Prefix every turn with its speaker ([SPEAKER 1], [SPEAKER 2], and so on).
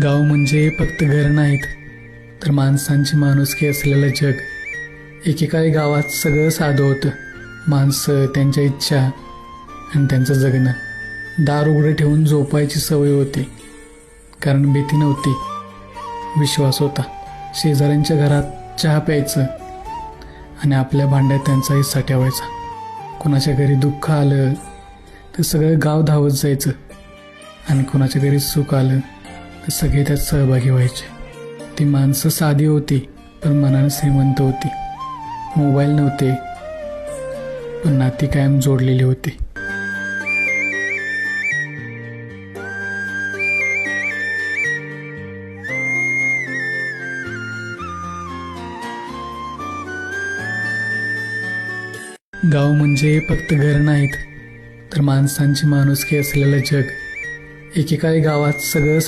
[SPEAKER 1] गाव म्हणजे फक्त घर नाहीत, तर माणसांची माणुसकी असलेलं जग. एकेकाळी गावात सगळं साधं होतं. माणसं, त्यांच्या इच्छा आणि त्यांचं जगणं. दार उघडं ठेवून झोपायची सवय होती, कारण भीती नव्हती, विश्वास होता. शेजाऱ्यांच्या घरात चहा प्यायचं आणि आपल्या भांड्यात त्यांचा हिस्सा ठेवायचा. कोणाच्या घरी दुःख आलं तर सगळं गाव धावत जायचं, आणि कोणाच्या घरी सुख आलं तर सगळे त्यात सहभागी व्हायचे. ती माणसं साधी होती, पण मनाने श्रीमंत होती. मोबाईल नव्हते, पण नाती कायम जोडलेली होती. गाव म्हणजे फक्त घर नाहीत, तर माणसांची माणुसकी असलेलं जग. एकेकाळी गावात सगळं